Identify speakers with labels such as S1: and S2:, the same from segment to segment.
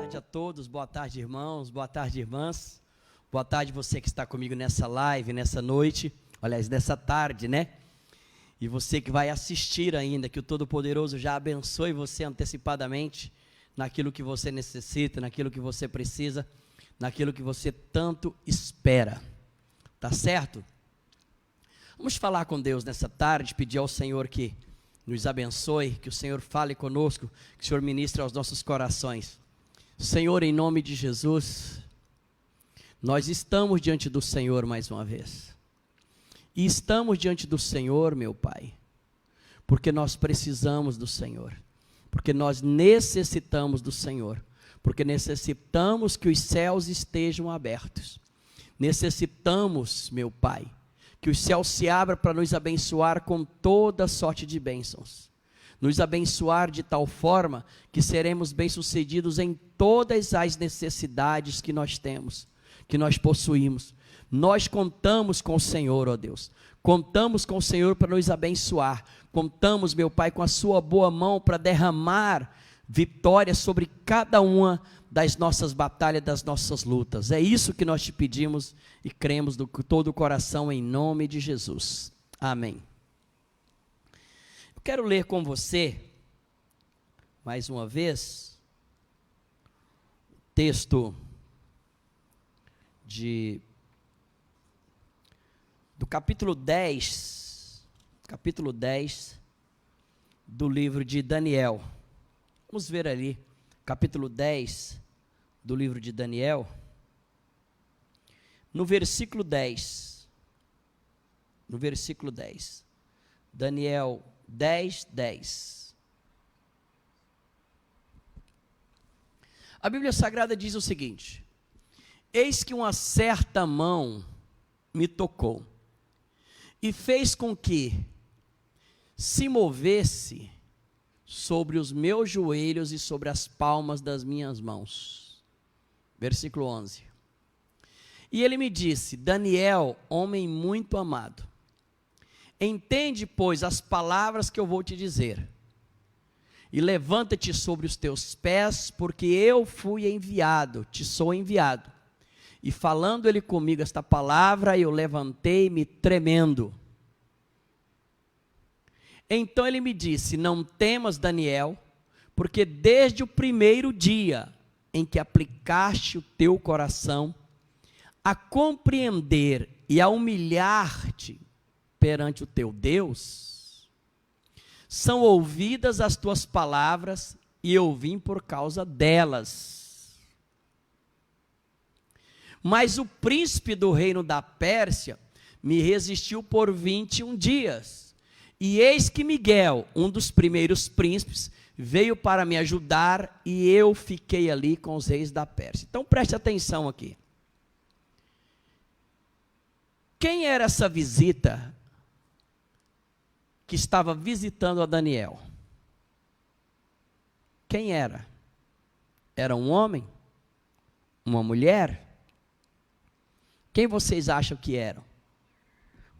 S1: tarde a todos, boa tarde irmãos, boa tarde irmãs, boa tarde você que está comigo nessa live, nessa noite, aliás, nessa tarde, né? E você que vai assistir ainda, que o Todo-Poderoso já abençoe você antecipadamente naquilo que você necessita, naquilo que você precisa, naquilo que você tanto espera, tá certo? Vamos falar com Deus nessa tarde, pedir ao Senhor que nos abençoe, que o Senhor fale conosco, que o Senhor ministre aos nossos corações. Senhor, em nome de Jesus, nós estamos diante do Senhor mais uma vez. E estamos diante do Senhor, meu Pai, porque nós precisamos do Senhor, porque nós necessitamos do Senhor, porque necessitamos que os céus estejam abertos. Necessitamos, meu Pai, que os céus se abram para nos abençoar com toda sorte de bênçãos. Nos abençoar de tal forma que seremos bem-sucedidos em todas as necessidades que nós temos, que nós possuímos. Nós contamos com o Senhor, ó Deus. Contamos com o Senhor para nos abençoar. Contamos, meu Pai, com a sua boa mão para derramar vitória sobre cada uma das nossas batalhas, das nossas lutas. É isso que nós te pedimos e cremos de todo o coração em nome de Jesus. Amém. Eu quero ler com você, mais uma vez, o texto do capítulo 10 do livro de Daniel. Vamos ver ali, capítulo 10 do livro de Daniel, no versículo 10. Daniel 10, 10. A Bíblia Sagrada diz o seguinte: eis que uma certa mão me tocou e fez com que se movesse sobre os meus joelhos e sobre as palmas das minhas mãos. Versículo 11. E ele me disse: Daniel, homem muito amado, entende, pois, as palavras que eu vou te dizer, e levanta-te sobre os teus pés, porque eu fui enviado, te sou enviado. E falando ele comigo esta palavra, eu levantei-me tremendo. Então ele me disse: não temas, Daniel, porque desde o primeiro dia em que aplicaste o teu coração a compreender e a humilhar-te perante o teu Deus, são ouvidas as tuas palavras, e eu vim por causa delas. Mas o príncipe do reino da Pérsia me resistiu por 21 dias. E eis que Miguel, um dos primeiros príncipes, veio para me ajudar, e eu fiquei ali com os reis da Pérsia. Então preste atenção aqui. Quem era essa visita que estava visitando a Daniel? Quem era? Era um homem? Uma mulher? Quem vocês acham que eram?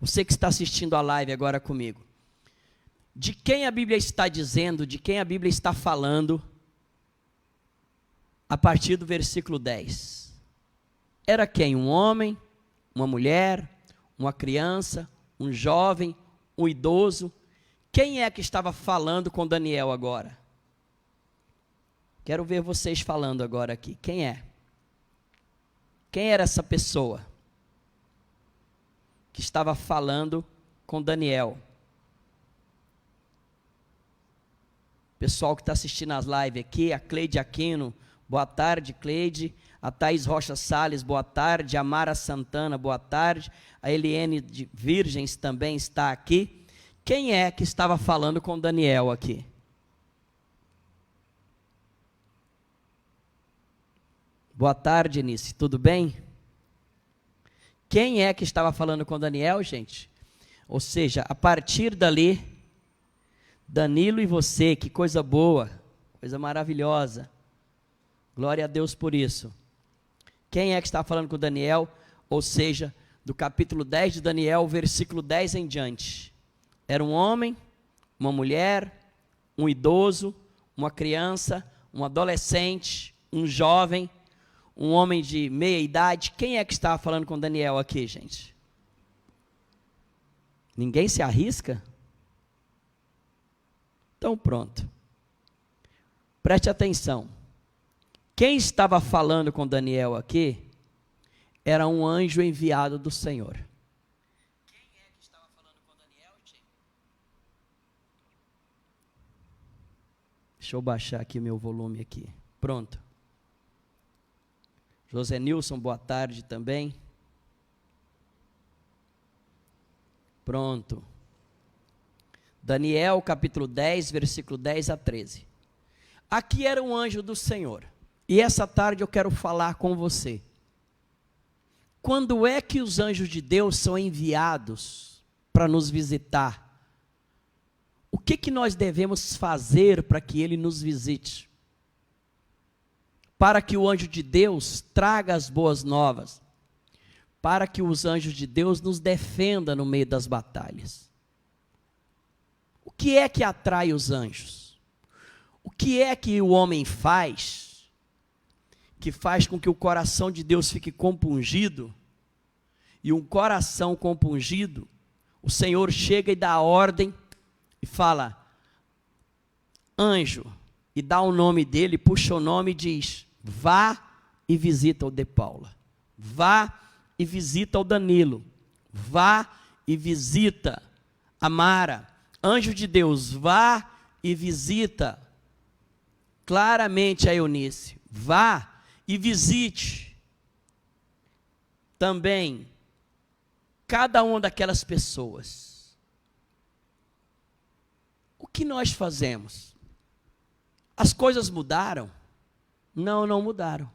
S1: Você que está assistindo a live agora comigo. De quem a Bíblia está dizendo, de quem a Bíblia está falando, a partir do versículo 10. Era quem? Um homem, uma mulher, uma criança, um jovem, um idoso? Quem é que estava falando com Daniel agora? Quero ver vocês falando agora aqui. Quem é? Quem era essa pessoa que estava falando com Daniel? Pessoal que está assistindo as lives aqui, a Cleide Aquino, boa tarde, Cleide. A Thaís Rocha Salles, boa tarde. A Mara Santana, boa tarde. A Eliane de Virgens também está aqui. Quem é que estava falando com Daniel aqui? Boa tarde, Nice, tudo bem? Quem é que estava falando com Daniel, gente? Ou seja, a partir dali, Danilo e você, que coisa boa, coisa maravilhosa. Glória a Deus por isso. Quem é que está falando com Daniel? Ou seja, do capítulo 10 de Daniel, versículo 10 em diante. Era um homem, uma mulher, um idoso, uma criança, um adolescente, um jovem, um homem de meia idade. Quem é que estava falando com Daniel aqui, gente? Ninguém se arrisca? Então pronto. Preste atenção. Quem estava falando com Daniel aqui era um anjo enviado do Senhor. Quem é que estava falando com Daniel, gente? Deixa eu baixar aqui meu volume aqui. Pronto. José Nilson, boa tarde também. Pronto. Daniel, capítulo 10, versículo 10 a 13. Aqui era um anjo do Senhor. E essa tarde eu quero falar com você. Quando é que os anjos de Deus são enviados para nos visitar? O que nós devemos fazer para que ele nos visite? Para que o anjo de Deus traga as boas novas. Para que os anjos de Deus nos defendam no meio das batalhas. O que é que atrai os anjos? O que é que o homem faz, que faz com que o coração de Deus fique compungido? E um coração compungido, o Senhor chega e dá a ordem e fala, anjo, e dá o nome dele, puxa o nome e diz, vá e visita o De Paula, vá e visita o Danilo, vá e visita a Mara, anjo de Deus, vá e visita claramente a Eunice, vá e visite também cada uma daquelas pessoas. O que nós fazemos? As coisas mudaram? Não, não mudaram.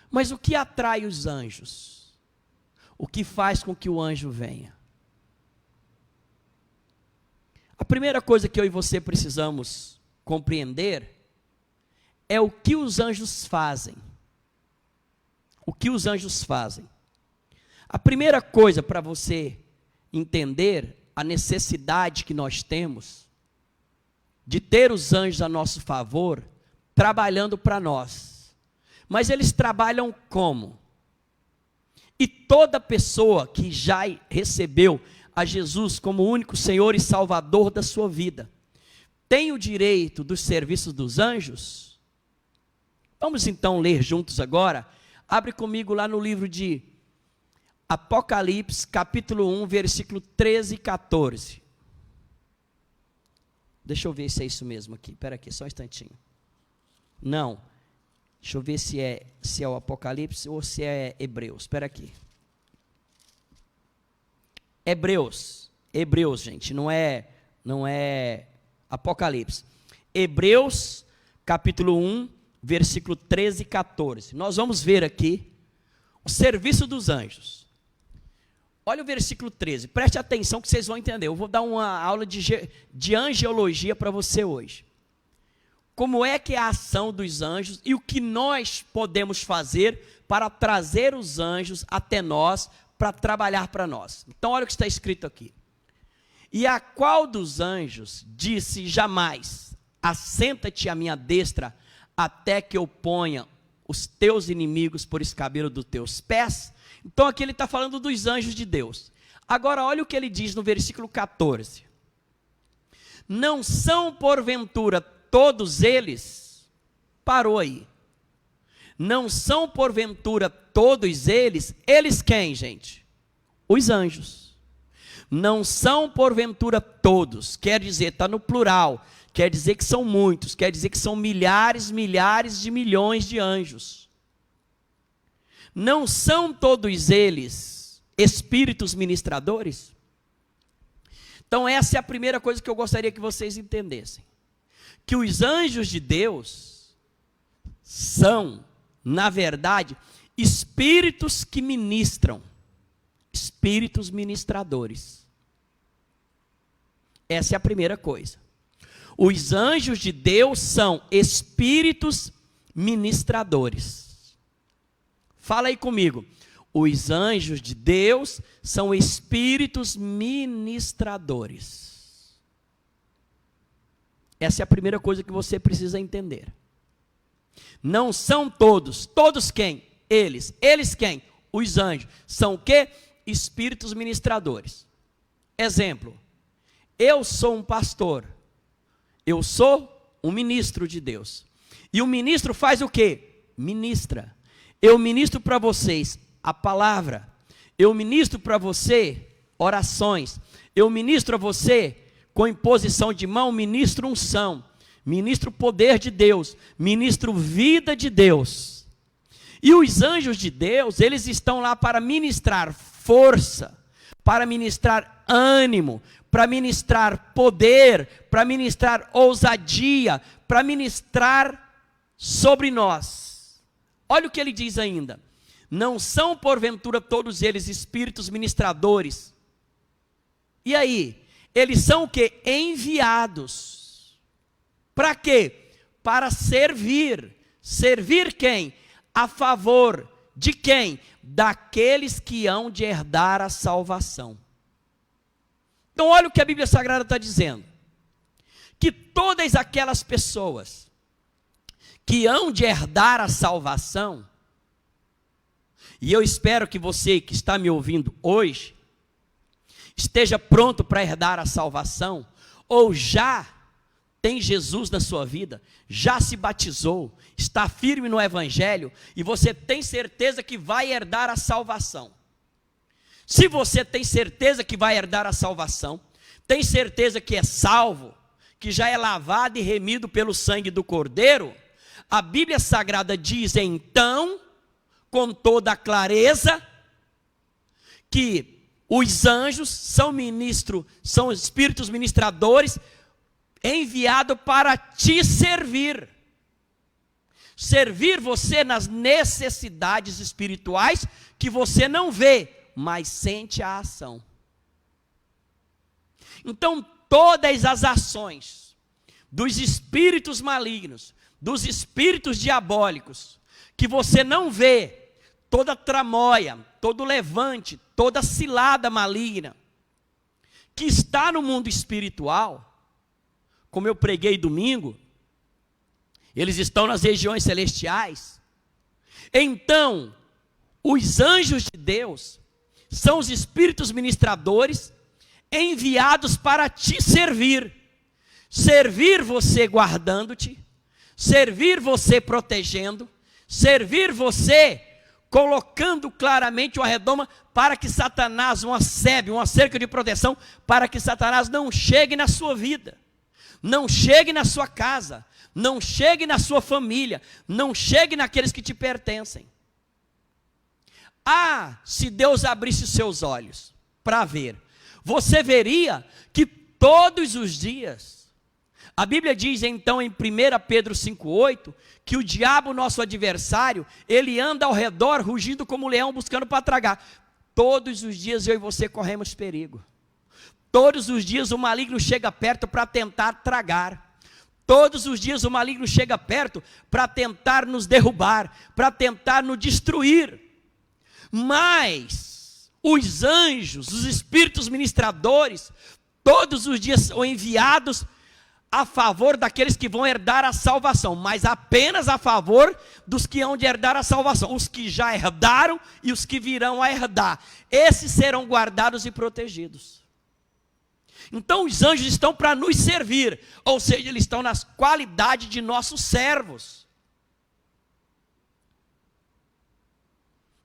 S1: Mas o que atrai os anjos? O que faz com que o anjo venha? A primeira coisa que eu e você precisamos compreender é o que os anjos fazem. O que os anjos fazem? A primeira coisa para você entender a necessidade que nós temos de ter os anjos a nosso favor, trabalhando para nós. Mas eles trabalham como? E toda pessoa que já recebeu a Jesus como único Senhor e Salvador da sua vida, tem o direito dos serviços dos anjos? Vamos então ler juntos agora. Abre comigo lá no livro de Apocalipse, capítulo 1, versículo 13 e 14. Deixa eu ver se é isso mesmo aqui. Espera aqui, só um instantinho. Não. Deixa eu ver se é o Apocalipse ou se é Hebreus. Espera aqui. Hebreus, gente, não é Apocalipse. Hebreus, capítulo 1, versículo 13 e 14. Nós vamos ver aqui o serviço dos anjos. Olha o versículo 13, preste atenção que vocês vão entender. Eu vou dar uma aula de angiologia para você hoje. Como é que é a ação dos anjos e o que nós podemos fazer para trazer os anjos até nós, para trabalhar para nós. Então olha o que está escrito aqui. E a qual dos anjos disse jamais, assenta-te à minha destra, até que eu ponha os teus inimigos por escabelo dos teus pés? Então aqui ele está falando dos anjos de Deus. Agora olha o que ele diz no versículo 14. Não são porventura todos eles, parou aí. Não são porventura todos eles quem, gente? Os anjos. Não são porventura todos, quer dizer, está no plural, quer dizer que são muitos, quer dizer que são milhares de milhões de anjos. Não são todos eles espíritos ministradores? Então essa é a primeira coisa que eu gostaria que vocês entendessem. Que os anjos de Deus são, na verdade, espíritos que ministram, espíritos ministradores. Essa é a primeira coisa. Os anjos de Deus são espíritos ministradores. Fala aí comigo. Os anjos de Deus são espíritos ministradores. Essa é a primeira coisa que você precisa entender. Não são todos. Todos quem? Eles. Eles quem? Os anjos. São o quê? Espíritos ministradores. Exemplo. Eu sou um pastor. Eu sou um ministro de Deus. E o ministro faz o quê? Ministra. Eu ministro para vocês a palavra. Eu ministro para você orações. Eu ministro a você com imposição de mão, ministro unção. Ministro poder de Deus. Ministro vida de Deus. E os anjos de Deus, eles estão lá para ministrar força, para ministrar ânimo, para ministrar poder, para ministrar ousadia, para ministrar sobre nós. Olha o que ele diz ainda. Não são porventura todos eles espíritos ministradores? E aí? Eles são o quê? Enviados. Para quê? Para servir. Servir quem? A favor de quem? Daqueles que hão de herdar a salvação. Então olha o que a Bíblia Sagrada está dizendo. Que todas aquelas pessoas que hão de herdar a salvação, e eu espero que você que está me ouvindo hoje, esteja pronto para herdar a salvação, ou já tem Jesus na sua vida, já se batizou, está firme no Evangelho, e você tem certeza que vai herdar a salvação. Se você tem certeza que vai herdar a salvação, tem certeza que é salvo, que já é lavado e remido pelo sangue do Cordeiro, a Bíblia Sagrada diz então, com toda a clareza, que os anjos são espíritos ministradores enviados para te servir. Servir você nas necessidades espirituais que você não vê, mas sente a ação. Então, todas as ações dos espíritos malignos, dos espíritos diabólicos, que você não vê, toda tramóia, todo levante, toda cilada maligna, que está no mundo espiritual, como eu preguei domingo, eles estão nas regiões celestiais. Então, os anjos de Deus são os espíritos ministradores enviados para te servir. Servir você guardando-te, servir você protegendo, servir você colocando claramente uma redoma para que Satanás, uma cerca de proteção, para que Satanás não chegue na sua vida, não chegue na sua casa, não chegue na sua família, não chegue naqueles que te pertencem. Ah, se Deus abrisse os seus olhos para ver, você veria que todos os dias, a Bíblia diz então em 1 Pedro 5,8, que o diabo, nosso adversário, ele anda ao redor, rugindo como um leão, buscando para tragar. Todos os dias eu e você corremos perigo. Todos os dias o maligno chega perto para tentar tragar. Todos os dias o maligno chega perto para tentar nos derrubar, para tentar nos destruir. Mas os anjos, os espíritos ministradores, todos os dias são enviados a favor daqueles que vão herdar a salvação, mas apenas a favor dos que hão de herdar a salvação, os que já herdaram e os que virão a herdar, esses serão guardados e protegidos. Então os anjos estão para nos servir, ou seja, eles estão nas qualidades de nossos servos.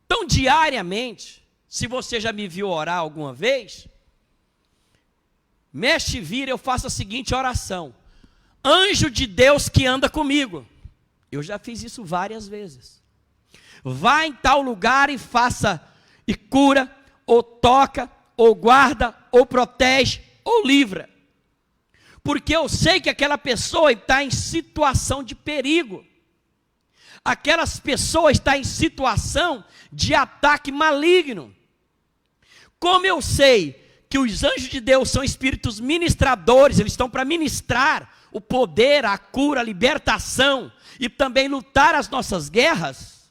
S1: Então diariamente, se você já me viu orar alguma vez, mexe e vira, eu faço a seguinte oração: anjo de Deus que anda comigo. Eu já fiz isso várias vezes. Vá em tal lugar e faça, e cura, ou toca, ou guarda, ou protege, ou livra. Porque eu sei que aquela pessoa está em situação de perigo. Aquelas pessoas estão em situação de ataque maligno. Como eu sei que os anjos de Deus são espíritos ministradores, eles estão para ministrar o poder, a cura, a libertação e também lutar as nossas guerras.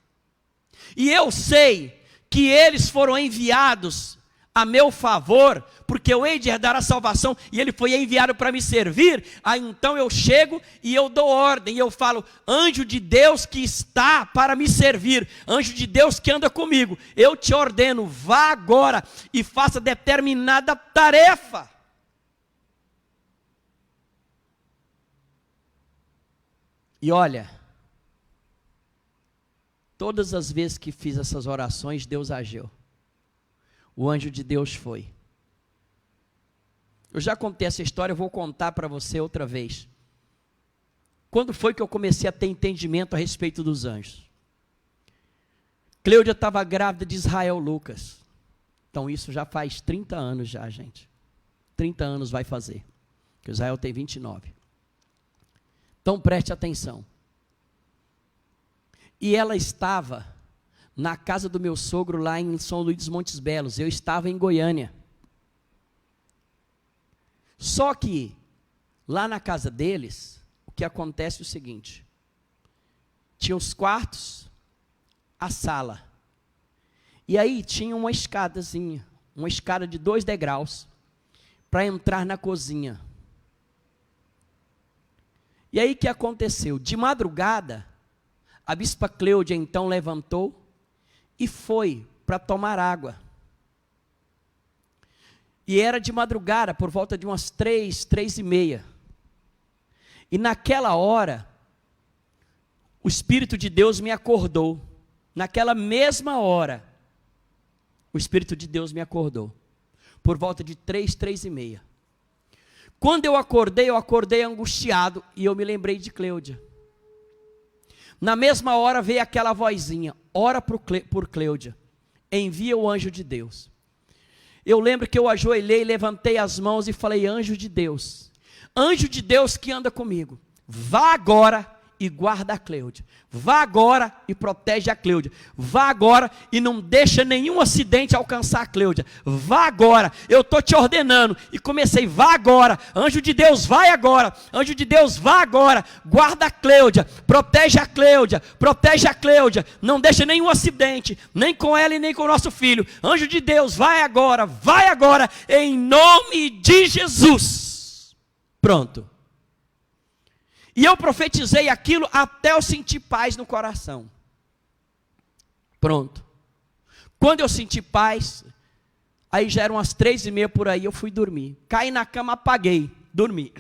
S1: E eu sei que eles foram enviados a meu favor, porque eu hei de herdar a salvação, e ele foi enviado para me servir, aí então eu chego e eu dou ordem, e eu falo, anjo de Deus que está para me servir, anjo de Deus que anda comigo, eu te ordeno, vá agora e faça determinada tarefa. E olha, todas as vezes que fiz essas orações, Deus agiu. O anjo de Deus foi. Eu já contei essa história, eu vou contar para você outra vez. Quando foi que eu comecei a ter entendimento a respeito dos anjos? Cleudia estava grávida de Israel Lucas. Então isso já faz 30 anos já, gente. 30 anos vai fazer. Porque Israel tem 29. Então preste atenção. E ela estava na casa do meu sogro lá em São Luís dos Montes Belos. Eu estava em Goiânia. Só que lá na casa deles, o que acontece é o seguinte: tinha os quartos, a sala. E aí tinha uma escadazinha, uma escada de 2 degraus para entrar na cozinha. E aí o que aconteceu? De madrugada, a bispa Cleudia então levantou e foi para tomar água. E era de madrugada, por volta de umas 3:30. E naquela hora, o Espírito de Deus me acordou. Naquela mesma hora, o Espírito de Deus me acordou. Por volta de 3:30. Quando eu acordei angustiado, e eu me lembrei de Cleudia. Na mesma hora veio aquela vozinha, ora por Cleudia, envia o anjo de Deus. Eu lembro que eu ajoelhei, levantei as mãos e falei, anjo de Deus que anda comigo, vá agora e guarda a Cleudia, vá agora e protege a Cleudia, vá agora e não deixa nenhum acidente alcançar a Cleudia, vá agora, eu estou te ordenando, e comecei, vá agora, anjo de Deus vai agora, anjo de Deus vá agora, guarda a Cleudia, protege a Cleudia, não deixa nenhum acidente, nem com ela e nem com o nosso filho, anjo de Deus vai agora, em nome de Jesus. Pronto. E eu profetizei aquilo até eu sentir paz no coração. Pronto. Quando eu senti paz, aí já eram umas 3:30 por aí, eu fui dormir. Caí na cama, apaguei, dormi.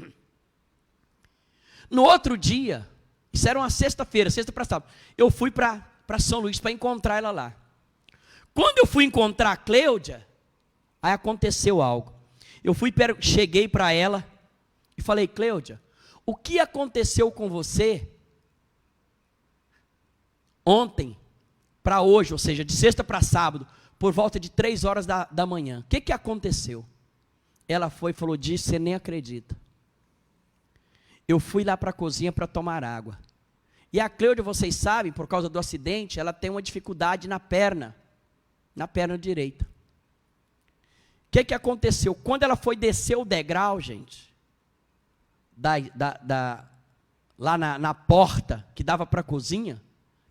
S1: No outro dia, isso era uma sexta-feira, sexta para sábado, eu fui para São Luís para encontrar ela lá. Quando eu fui encontrar a Cleudia, aí aconteceu algo. Cheguei para ela e falei, Cleudia, o que aconteceu com você ontem para hoje, ou seja, de sexta para sábado, por volta de 3 horas da manhã? O que aconteceu? Ela foi e falou, disso você nem acredita. Eu fui lá para a cozinha para tomar água. E a Cleudia, vocês sabem, por causa do acidente, ela tem uma dificuldade na perna direita. O que aconteceu? Quando ela foi descer o degrau, gente, lá na porta que dava para a cozinha,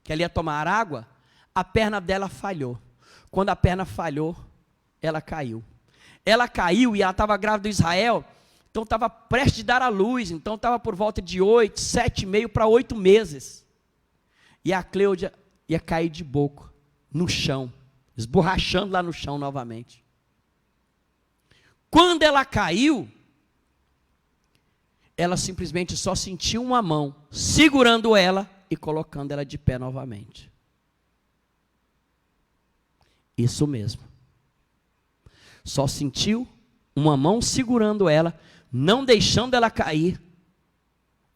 S1: que ela ia tomar água, a perna dela falhou. Quando a perna falhou, ela caiu. Ela caiu e ela estava grávida do Israel, então estava prestes a dar à luz, então estava por volta de 7,5 para 8 meses. E a Cleudia ia cair de boca no chão, esborrachando lá no chão novamente. Quando ela caiu, ela simplesmente só sentiu uma mão segurando ela e colocando ela de pé novamente. Isso mesmo. Só sentiu uma mão segurando ela, não deixando ela cair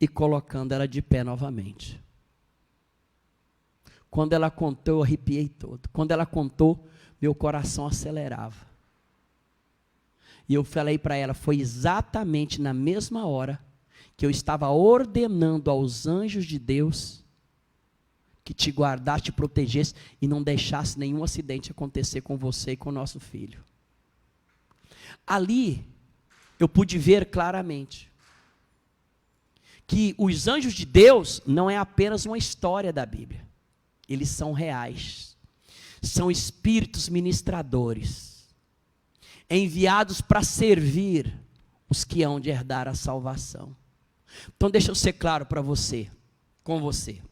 S1: e colocando ela de pé novamente. Quando ela contou, eu arrepiei todo. Quando ela contou, meu coração acelerava. E eu falei para ela, foi exatamente na mesma hora que eu estava ordenando aos anjos de Deus que te guardasse, te protegesse e não deixasse nenhum acidente acontecer com você e com o nosso filho. Ali, eu pude ver claramente que os anjos de Deus não é apenas uma história da Bíblia. Eles são reais. São espíritos ministradores. enviados para servir os que hão de herdar a salvação. Então deixa eu ser claro para você, com você.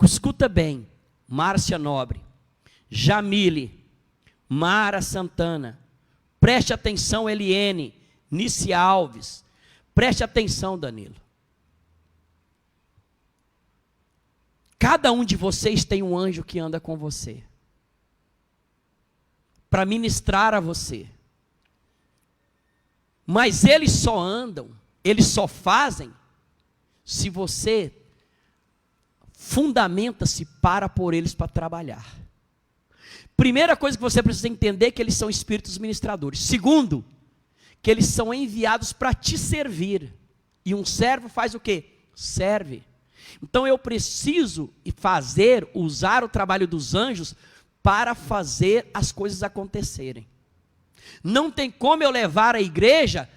S1: Escuta bem, Márcia Nobre, Jamile, Mara Santana, preste atenção, Eliene, Nice Alves, preste atenção, Danilo. Cada um de vocês tem um anjo que anda com você, para ministrar a você. Mas eles só andam, eles só fazem, se você fundamenta-se para por eles para trabalhar. Primeira coisa que você precisa entender é que eles são espíritos ministradores. Segundo, que eles são enviados para te servir. E um servo faz o quê? Serve. Então eu preciso usar o trabalho dos anjos para fazer as coisas acontecerem. Não tem como eu levar a igreja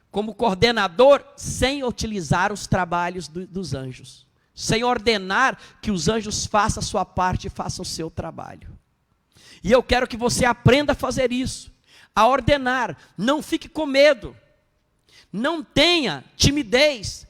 S1: como coordenador sem utilizar os trabalhos dos anjos. Sem ordenar que os anjos façam a sua parte e façam o seu trabalho. E eu quero que você aprenda a fazer isso, a ordenar. Não fique com medo, não tenha timidez.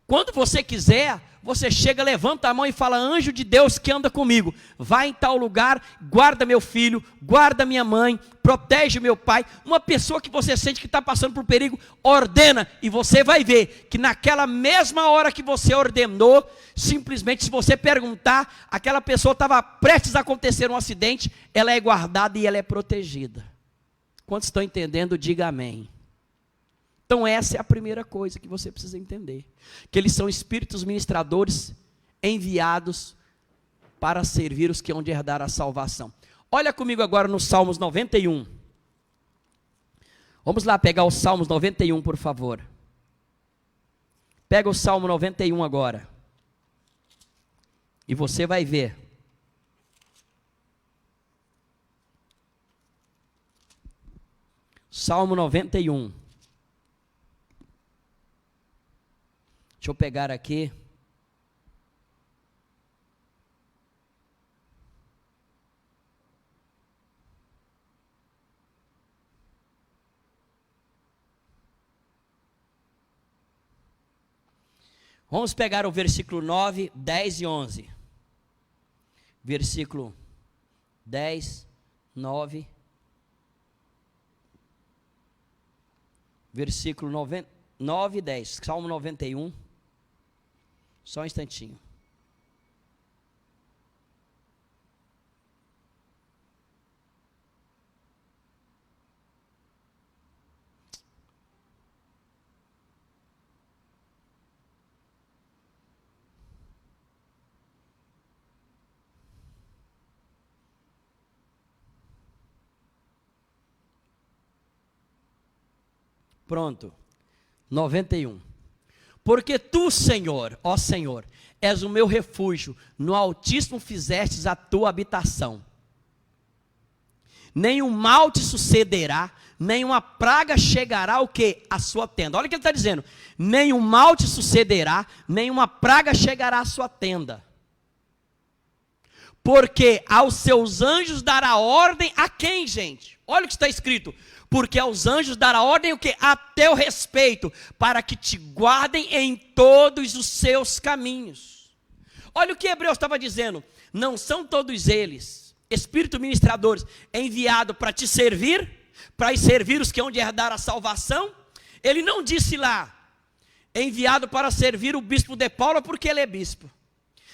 S1: Quando você quiser, você chega, levanta a mão e fala: anjo de Deus que anda comigo, vai em tal lugar, guarda meu filho, guarda minha mãe, protege meu pai. Uma pessoa que você sente que está passando por perigo, ordena, e você vai ver que naquela mesma hora que você ordenou, simplesmente se você perguntar, aquela pessoa estava prestes a acontecer um acidente, ela é guardada e ela é protegida. Quantos estão entendendo? Diga amém. Então essa é a primeira coisa que você precisa entender, que eles são espíritos ministradores enviados para servir os que hão de herdar a salvação. Olha comigo agora no Salmos 91. Vamos lá pegar o Salmos 91, por favor. Pega o Salmo 91 agora. E você vai ver. Salmo 91. Deixa eu pegar aqui. Vamos pegar o versículo 9, 10 e 11. Versículo 10, 9. Versículo 9 e 10. Salmo 91. Só um instantinho. Pronto. 91. Porque tu, Senhor, ó Senhor, és o meu refúgio, no Altíssimo fizestes a tua habitação. Nenhum mal te sucederá, nenhuma praga chegará o quê? A sua tenda. Olha o que ele está dizendo. Nenhum mal te sucederá, nenhuma praga chegará à sua tenda. Porque aos seus anjos dará ordem a quem, gente? Olha o que está escrito. Porque aos anjos dará ordem o quê? A teu respeito, para que te guardem em todos os seus caminhos. Olha o que Hebreus estava dizendo. Não são todos eles, espíritos ministradores, enviados para te servir, para servir os que hão de herdar a salvação? Ele não disse lá, enviado para servir o bispo de Paula porque ele é bispo.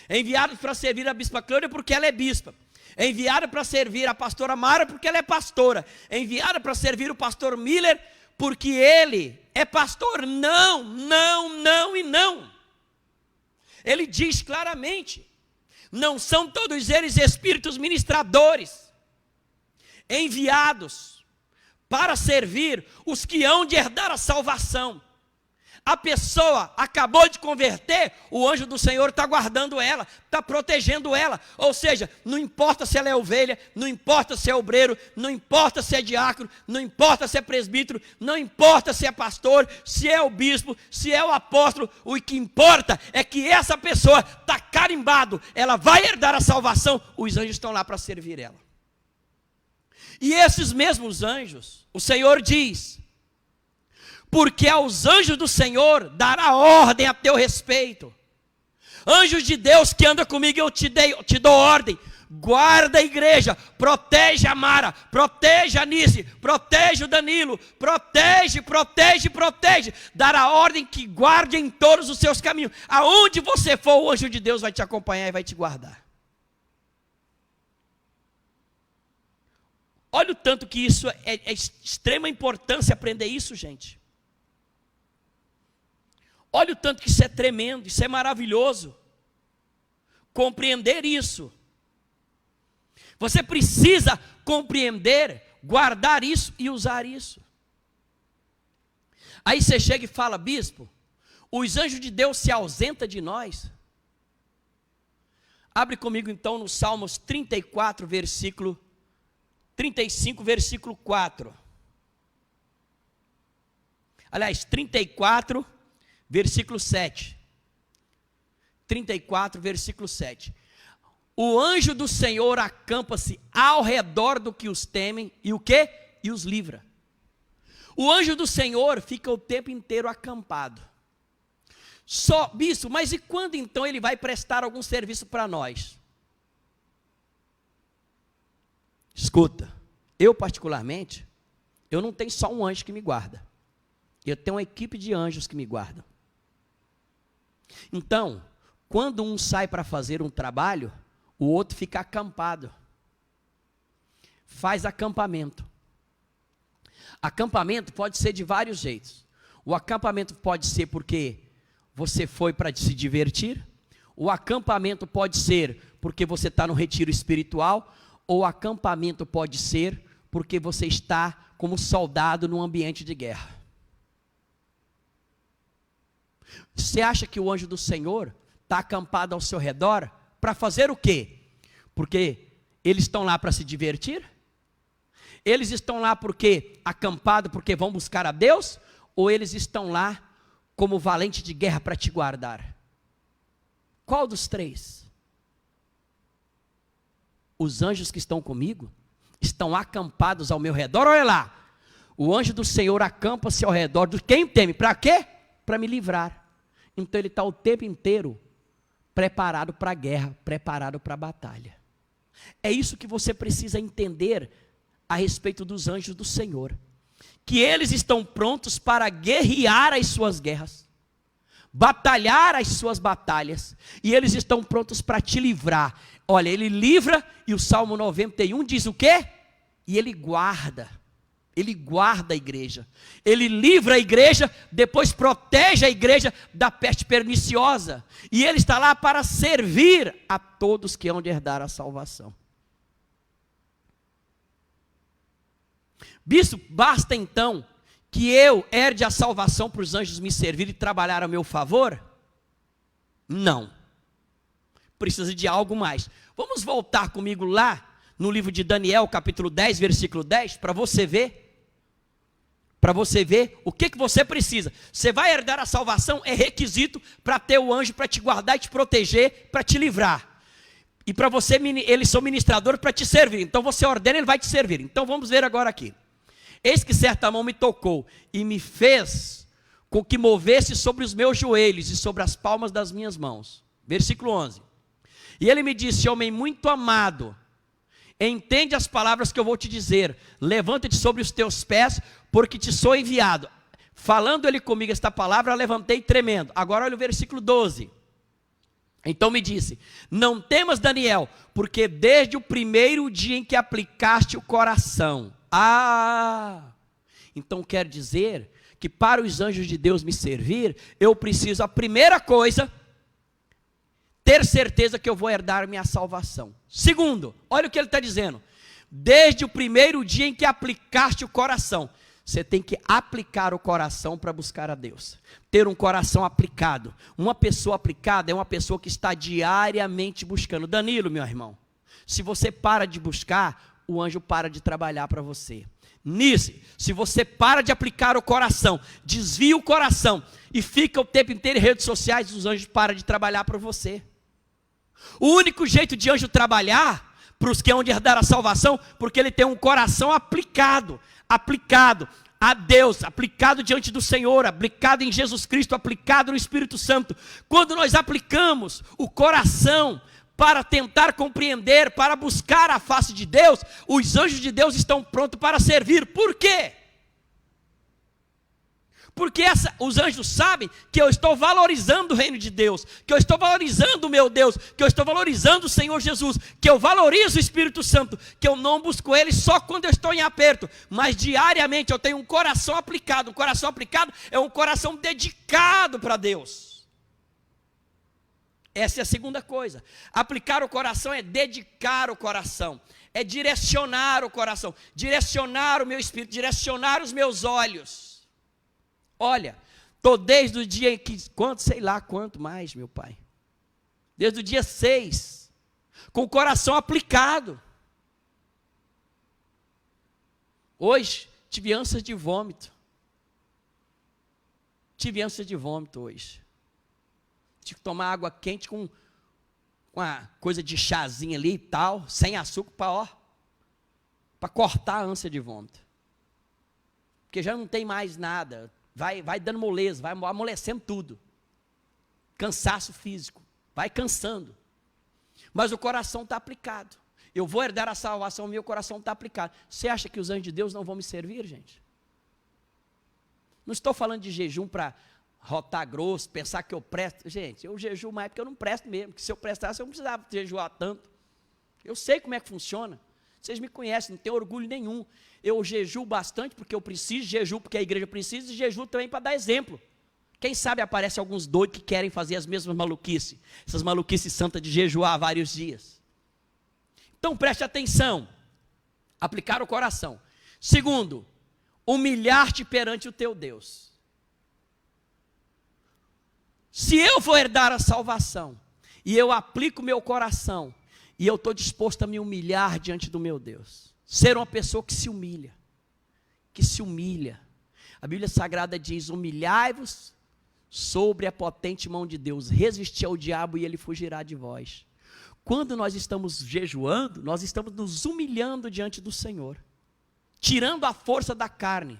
S1: Enviado para servir a bispa Cláudia porque ela é bispa. Enviado para servir a pastora Mara porque ela é pastora. Enviado para servir o pastor Miller porque ele é pastor. Não, não, não e não. Ele diz claramente, não são todos eles espíritos ministradores, enviados para servir os que hão de herdar a salvação. A pessoa acabou de converter, o anjo do Senhor está guardando ela, está protegendo ela. Ou seja, não importa se ela é ovelha, não importa se é obreiro, não importa se é diácono, não importa se é presbítero, não importa se é pastor, se é o bispo, se é o apóstolo. O que importa é que essa pessoa está carimbado, ela vai herdar a salvação, os anjos estão lá para servir ela. E esses mesmos anjos, o Senhor diz, porque aos anjos do Senhor dará ordem a teu respeito. Anjos de Deus que anda comigo, eu te dou ordem. Guarda a igreja, protege a Mara, protege a Nice, protege o Danilo, protege. Dará ordem que guarde em todos os seus caminhos. Aonde você for, o anjo de Deus vai te acompanhar e vai te guardar. Olha o tanto que isso é extrema importância aprender isso, gente. Olha o tanto que isso é tremendo, isso é maravilhoso. Compreender isso. Você precisa compreender, guardar isso e usar isso. Aí você chega e fala, bispo, os anjos de Deus se ausentam de nós. Abre comigo então no Salmos 34, versículo 35, versículo 4. Aliás, 34, versículo 7. 34, versículo 7. O anjo do Senhor acampa-se ao redor do que os temem, e o quê? E os livra. O anjo do Senhor fica o tempo inteiro acampado. Só, bispo, mas e quando então ele vai prestar algum serviço para nós? Escuta, eu particularmente, eu não tenho só um anjo que me guarda. Eu tenho uma equipe de anjos que me guardam. Então, quando um sai para fazer um trabalho, o outro fica acampado. Faz acampamento. Acampamento pode ser de vários jeitos. O acampamento pode ser porque você foi para se divertir. O acampamento pode ser porque você está no retiro espiritual. Ou o acampamento pode ser porque você está como soldado num ambiente de guerra. Você acha que o anjo do Senhor está acampado ao seu redor para fazer o quê? Porque eles estão lá para se divertir? Eles estão lá porque acampado porque vão buscar a Deus? Ou eles estão lá como valente de guerra para te guardar? Qual dos três? Os anjos que estão comigo estão acampados ao meu redor. Olha lá, o anjo do Senhor acampa-se ao redor de quem teme. Para quê? Para me livrar. Então ele está o tempo inteiro preparado para a guerra, preparado para a batalha. É isso que você precisa entender a respeito dos anjos do Senhor. Que eles estão prontos para guerrear as suas guerras, batalhar as suas batalhas, e eles estão prontos para te livrar. Olha, ele livra, e o Salmo 91 diz o quê? E ele guarda a igreja, ele livra a igreja, depois protege a igreja da peste perniciosa, e ele está lá para servir a todos que hão de herdar a salvação. Bispo, basta então que eu herde a salvação para os anjos me servir e trabalhar a meu favor? Não, precisa de algo mais. Vamos voltar comigo lá no livro de Daniel, capítulo 10, versículo 10, para você ver o que você precisa. Você vai herdar a salvação, é requisito para ter o anjo para te guardar e te proteger, para te livrar. E para você, eles são ministradores para te servir. Então você ordena, ele vai te servir. Então vamos ver agora aqui. Eis que certa mão me tocou e me fez com que movesse sobre os meus joelhos e sobre as palmas das minhas mãos. Versículo 11. E ele me disse: homem muito amado, entende as palavras que eu vou te dizer, levanta-te sobre os teus pés, porque te sou enviado. Falando ele comigo esta palavra, eu levantei tremendo. Agora olha o versículo 12. Então me disse: não temas, Daniel, porque desde o primeiro dia em que aplicaste o coração. Então quer dizer que para os anjos de Deus me servir, eu preciso, a primeira coisa, ter certeza que eu vou herdar minha salvação. Segundo, olha o que ele está dizendo: desde o primeiro dia em que aplicaste o coração. Você tem que aplicar o coração para buscar a Deus. Ter um coração aplicado. Uma pessoa aplicada é uma pessoa que está diariamente buscando. Danilo, meu irmão, se você para de buscar, o anjo para de trabalhar para você. Nisso, se você para de aplicar o coração, desvia o coração e fica o tempo inteiro em redes sociais, os anjos param de trabalhar para você. O único jeito de anjo trabalhar para os que hão de herdar a salvação, porque ele tem um coração aplicado a Deus, aplicado diante do Senhor, aplicado em Jesus Cristo, aplicado no Espírito Santo. Quando nós aplicamos o coração para tentar compreender, para buscar a face de Deus, os anjos de Deus estão prontos para servir. Por quê? Porque os anjos sabem que eu estou valorizando o reino de Deus, que eu estou valorizando o meu Deus, que eu estou valorizando o Senhor Jesus, que eu valorizo o Espírito Santo, que eu não busco Ele só quando eu estou em aperto, mas diariamente eu tenho um coração aplicado. Um coração aplicado é um coração dedicado para Deus. Essa é a segunda coisa. Aplicar o coração é dedicar o coração, é direcionar o coração, direcionar o meu espírito, direcionar os meus olhos. Olha, estou desde o dia em que, sei lá quanto mais, meu pai, desde o dia 6, com o coração aplicado. Hoje, tive ânsia de vômito hoje. Tive que tomar água quente com uma coisa de chazinho ali e tal, sem açúcar, para cortar a ânsia de vômito. Porque já não tem mais nada. Vai dando moleza, vai amolecendo tudo. Cansaço físico, vai cansando. Mas o coração está aplicado. Eu vou herdar a salvação, meu coração está aplicado. Você acha que os anjos de Deus não vão me servir, gente? Não estou falando de jejum para rotar grosso, pensar que eu presto. Gente, eu jejuo mais porque eu não presto mesmo. Porque se eu prestasse, eu não precisava jejuar tanto. Eu sei como é que funciona. Vocês me conhecem, não tenho orgulho nenhum. Eu jejuo bastante porque eu preciso, jejuo porque a igreja precisa, e jejuo também para dar exemplo. Quem sabe aparece alguns doidos que querem fazer as mesmas maluquices, essas maluquices santas de jejuar vários dias. Então preste atenção, aplicar o coração. Segundo, humilhar-te perante o teu Deus. Se eu vou herdar a salvação, e eu aplico o meu coração, e eu estou disposto a me humilhar diante do meu Deus, ser uma pessoa que se humilha, a Bíblia Sagrada diz, humilhai-vos sobre a potente mão de Deus, resistir ao diabo e ele fugirá de vós. Quando nós estamos jejuando, nós estamos nos humilhando diante do Senhor, tirando a força da carne.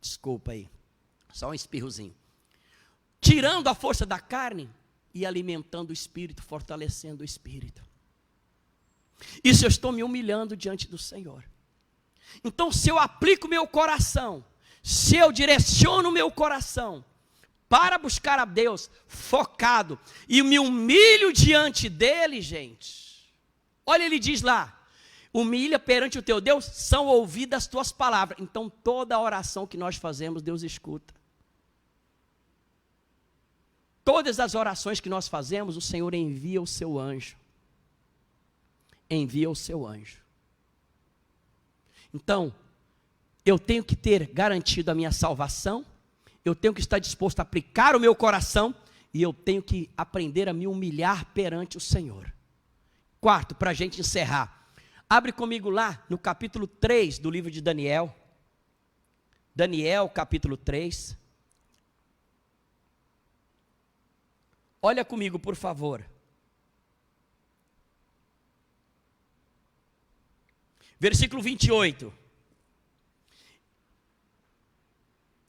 S1: Desculpa aí, só um espirrozinho. Tirando a força da carne e alimentando o espírito, fortalecendo o espírito. Isso eu estou me humilhando diante do Senhor. Então, se eu aplico o meu coração, se eu direciono o meu coração para buscar a Deus, focado, e me humilho diante dEle, gente. Olha, ele diz lá, humilha perante o teu Deus, são ouvidas as tuas palavras. Então, toda a oração que nós fazemos, Deus escuta. Todas as orações que nós fazemos, o Senhor envia o seu anjo. Envia o seu anjo. Então, eu tenho que ter garantido a minha salvação, eu tenho que estar disposto a aplicar o meu coração, e eu tenho que aprender a me humilhar perante o Senhor. Quarto, para a gente encerrar. Abre comigo lá no capítulo 3 do livro de Daniel. Daniel, capítulo 3. Olha comigo, por favor. Versículo 28.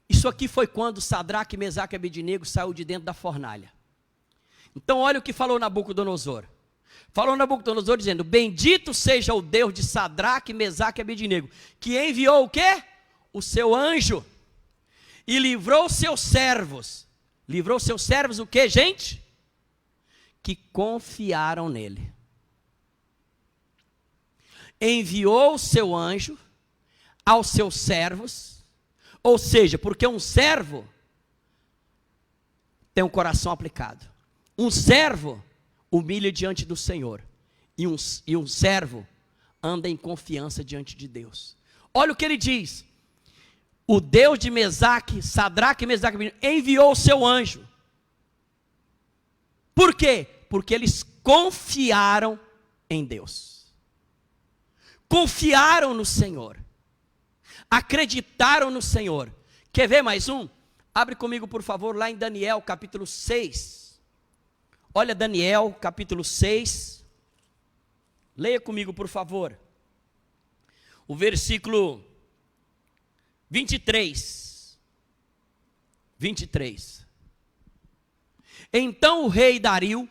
S1: Isso aqui foi quando Sadraque, Mesaque e Abednego saiu de dentro da fornalha. Então olha o que falou Nabucodonosor. Falou Nabucodonosor dizendo, bendito seja o Deus de Sadraque, Mesaque e Abednego, que enviou o quê? O seu anjo, e livrou seus servos. Livrou seus servos o quê, gente? Que confiaram nele. Enviou o seu anjo aos seus servos, ou seja, porque um servo tem um coração aplicado. Um servo humilha diante do Senhor, e um servo anda em confiança diante de Deus. Olha o que ele diz, o Deus de Mesaque, Sadraque, Mesaque, enviou o seu anjo. Por quê? Porque eles confiaram em Deus. Confiaram no Senhor. Acreditaram no Senhor. Quer ver mais um? Abre comigo, por favor, lá em Daniel, capítulo 6. Olha Daniel, capítulo 6. Leia comigo, por favor. O versículo 23. 23. Então o rei Dario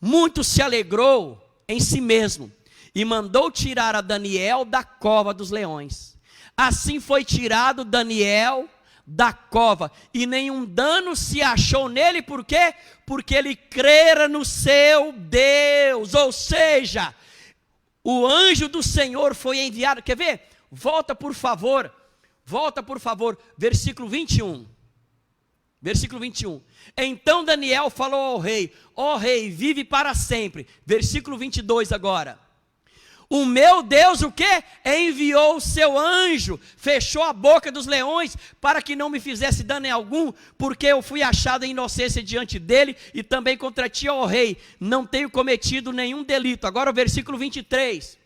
S1: muito se alegrou em si mesmo e mandou tirar a Daniel da cova dos leões. Assim foi tirado Daniel da cova, e nenhum dano se achou nele. Por quê? Porque ele crera no seu Deus. Ou seja, o anjo do Senhor foi enviado. Quer ver? Volta por favor, versículo 21. Versículo 21. Então Daniel falou ao rei: ó rei, vive para sempre. Versículo 22 agora. O meu Deus, o quê? Enviou o seu anjo, fechou a boca dos leões, para que não me fizesse dano algum, porque eu fui achado em inocência diante dele, e também contra ti, ó rei, não tenho cometido nenhum delito. Agora o versículo 23.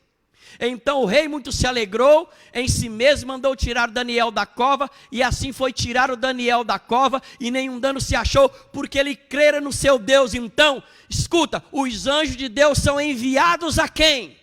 S1: Então o rei muito se alegrou em si mesmo, mandou tirar Daniel da cova, e assim foi tirar o Daniel da cova, e nenhum dano se achou, porque ele crera no seu Deus. Então, escuta, os anjos de Deus são enviados a quem?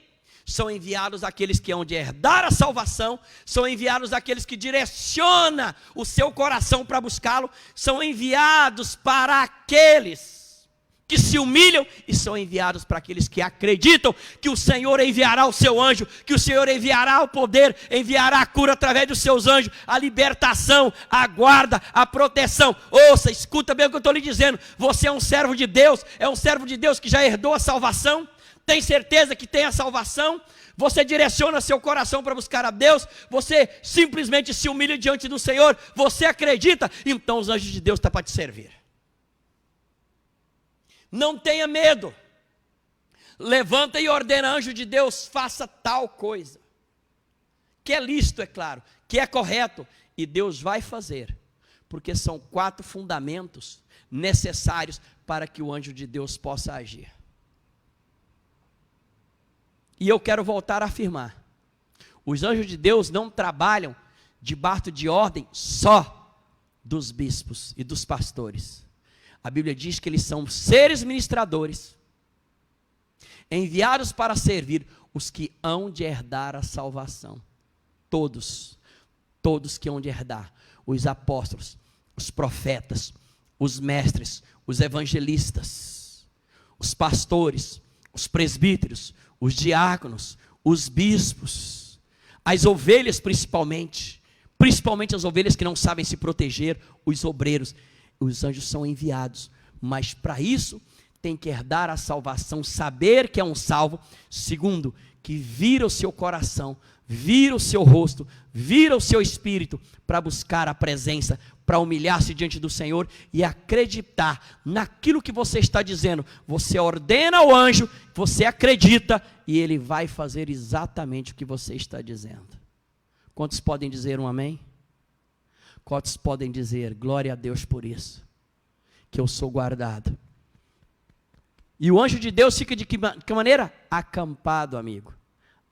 S1: São enviados àqueles que hão de herdar a salvação, são enviados àqueles que direciona o seu coração para buscá-lo, são enviados para aqueles que se humilham, e são enviados para aqueles que acreditam que o Senhor enviará o seu anjo, que o Senhor enviará o poder, enviará a cura através dos seus anjos, a libertação, a guarda, a proteção. Ouça, escuta bem o que eu estou lhe dizendo. Você é um servo de Deus, é um servo de Deus que já herdou a salvação. Tem certeza que tem a salvação? Você direciona seu coração para buscar a Deus? Você simplesmente se humilha diante do Senhor? Você acredita? Então os anjos de Deus estão para te servir. Não tenha medo. Levanta e ordena, anjo de Deus, faça tal coisa. Que é lícito, é claro, que é correto, e Deus vai fazer, porque são 4 fundamentos necessários para que o anjo de Deus possa agir. E eu quero voltar a afirmar: os anjos de Deus não trabalham debaixo de ordem só dos bispos e dos pastores. A Bíblia diz que eles são seres ministradores, enviados para servir os que hão de herdar a salvação. Todos que hão de herdar: os apóstolos, os profetas, os mestres, os evangelistas, os pastores, os presbíteros, os diáconos, os bispos, as ovelhas principalmente as ovelhas que não sabem se proteger, os obreiros. Os anjos são enviados, mas para isso tem que herdar a salvação, saber que é um salvo. Segundo, que vira o seu coração, vira o seu rosto, vira o seu espírito para buscar a presença, para humilhar-se diante do Senhor e acreditar naquilo que você está dizendo. Você ordena ao anjo, você acredita, e ele vai fazer exatamente o que você está dizendo. Quantos podem dizer um amém? Quantos podem dizer glória a Deus por isso, que eu sou guardado? E o anjo de Deus fica de que maneira? Acampado, amigo,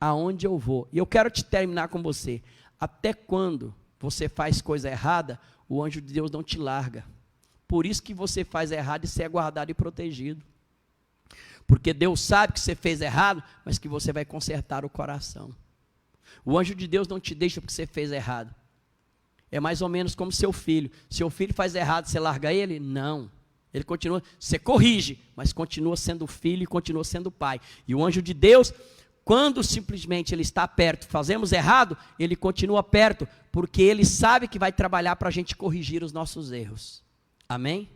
S1: aonde eu vou. E eu quero te terminar com você. Até quando você faz coisa errada, o anjo de Deus não te larga. Por isso que você faz errado e você é guardado e protegido. Porque Deus sabe que você fez errado, mas que você vai consertar o coração. O anjo de Deus não te deixa porque você fez errado. É mais ou menos como seu filho. Seu filho faz errado, você larga ele? Não. Ele continua, você corrige, mas continua sendo filho e continua sendo pai. E o anjo de Deus, quando simplesmente ele está perto, fazemos errado, ele continua perto, porque ele sabe que vai trabalhar para a gente corrigir os nossos erros. Amém?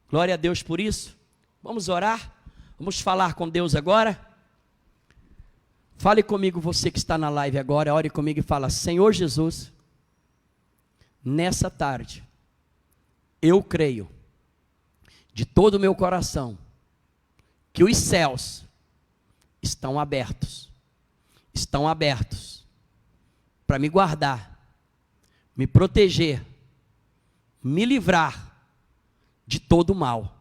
S1: Glória a Deus por isso. Vamos orar? Vamos falar com Deus agora? Fale comigo, você que está na live agora, ore comigo e fala: Senhor Jesus, nessa tarde, eu creio, de todo o meu coração, que os céus estão abertos para me guardar, me proteger, me livrar de todo o mal.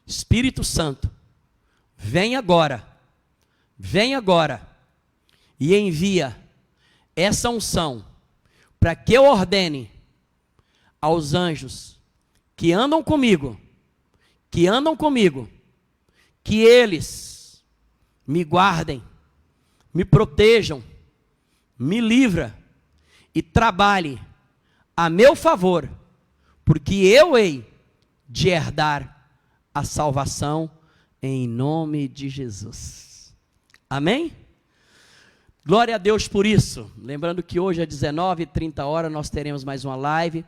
S1: Espírito Santo, vem agora e envia essa unção para que eu ordene aos anjos que andam comigo, que eles me guardem, me protejam, me livra e trabalhe a meu favor, porque eu hei de herdar a salvação em nome de Jesus. Amém? Glória a Deus por isso. Lembrando que hoje às 19h30 nós teremos mais uma live.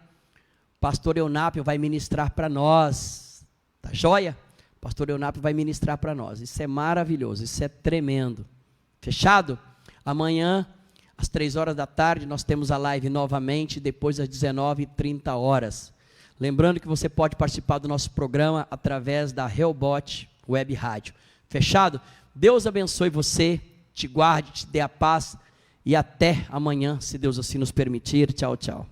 S1: Pastor Eunápio vai ministrar para nós. Tá joia? Pastor Eunápio vai ministrar para nós. Isso é maravilhoso, isso é tremendo. Fechado? Amanhã, às 15h, nós temos a live novamente, depois às 19h30. Lembrando que você pode participar do nosso programa através da Hellbot Web Rádio. Fechado? Deus abençoe você, te guarde, te dê a paz e até amanhã, se Deus assim nos permitir. Tchau, tchau.